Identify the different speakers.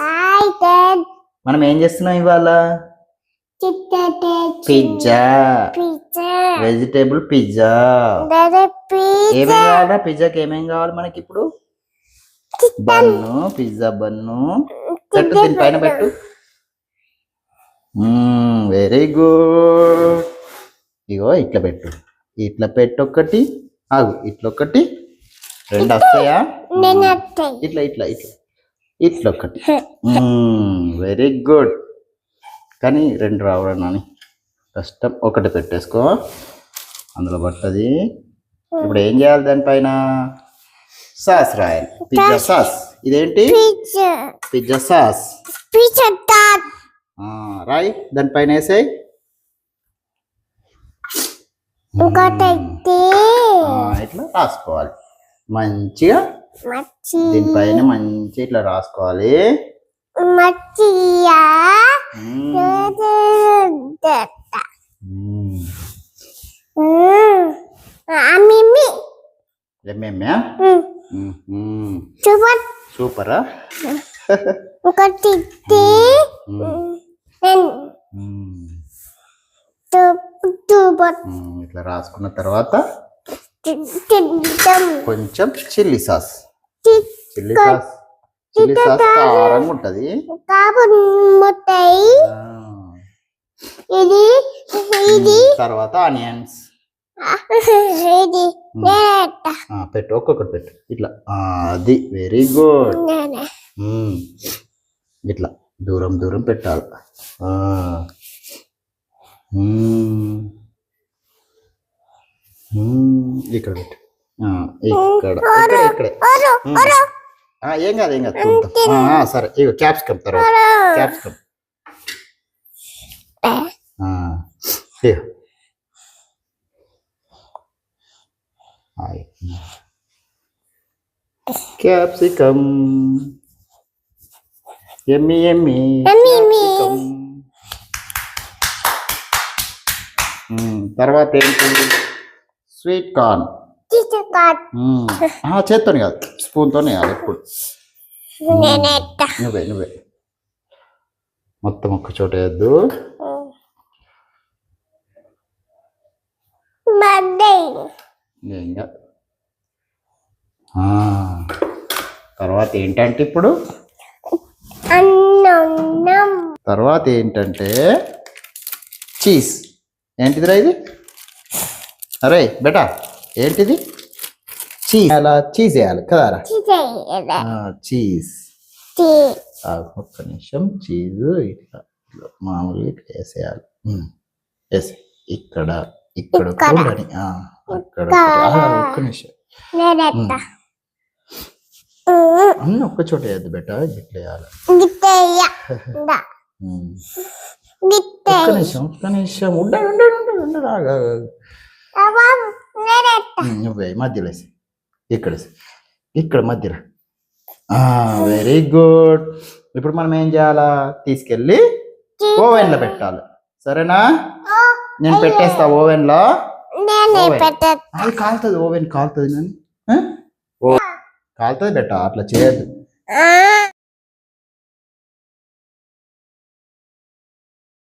Speaker 1: Hi dad.
Speaker 2: మనం ఏం చేస్తున్నాం ఇవాళ? పిజ్జా. Vegetable pizza. ఏమేమి కావాలా పిజ్జాకి? ఏమేమి కావాలి మనకి ఇప్పుడు? Bun, pizza bun. పెట్టు, దీనిపైన పెట్టు. Very good. ఇగో ఇట్లా పెట్టు, ఇట్లా పెట్టు. ఒకటి ఆగు, ఇట్లా ఒకటి, రెండు వస్తాయా? ఇట్లా ఇట్లా ఇట్లా ఇట్లా ఒకటి. Very good. కానీ రెండు రావడం నాని కష్టం. ఒకటి పెట్టేసుకో, అందులో పట్టది. ఇప్పుడు ఏం చేయాలి? దానిపైన సాస్ రాయాలి, పిజ్జా సాస్. ఇదేంటి? Pizza sauce. రాయి, దానిపైన వేసాయి. ఇట్లా రాసుకోవాలి మంచిగా. దీనిపైన మంచి ఇట్లా రాసుకోవాలి. సూపరా? ఇట్లా రాసుకున్న తర్వాత కొంచెం చిల్లీ సాస్. చిల్లీ సాస్ కారంగా ఉంటది. తర్వాత ఆనియన్స్ పెట్టు, ఒక్కొక్కటి పెట్టు. ఇట్లా అది. Very good. ఇట్లా దూరం దూరం పెట్టాలి. ఇక్కడ పెట్టు. ఇక్కడ ఇక్కడే. ఏం కాదు, ఏం కాదు. సరే, ఇక క్యాప్సికమ్. తర్వాత క్యాప్సికమ్. క్యాప్సికమ్. ఎమ్మి ఎమ్మి క్యాప్సికమ్. తర్వాత ఏంటి? Sweet corn. చేత్తోని కాదు, స్పూన్తోనే కాదు ఎప్పుడు. నువ్వే మొత్తం ఒక్క చోట వేయద్దు. తర్వాత ఏంటంటే ఇప్పుడు తర్వాత ఏంటంటే చీజ్. ఏంటిదిరా ఇది? అరే బేటా, ఏంటిది? చీజ్. అలా చీజ్ వేయాలి కదారా? చీజ్. ఒక్క నిమిషం. చీజ్ ఇట్లా మామూలుగా ఇట్లా వేసేయాలి. వేసే ఇక్కడ ఇక్కడ చూడండి. అక్కడ ఒక్క నిమిషం. అన్నీ ఒక్క చోట వేయద్దు బేటా, ఇట్లా వేయాలి. ఒక్క నిమిషం ఉండరాగా. నువ్వే మధ్యలో వేసి, ఇక్కడ మధ్యలో. Very good. ఇప్పుడు మనం ఏం చేయాలా? తీసుకెళ్ళి ఓవెన్ లో పెట్టాలి. సరేనా? నేను పెట్టేస్తా ఓవెన్ లో. అది కాలుతుంది, ఓవెన్ కాలుతుంది. కాలుతుంది బెట్ట, అట్లా చేయద్దు.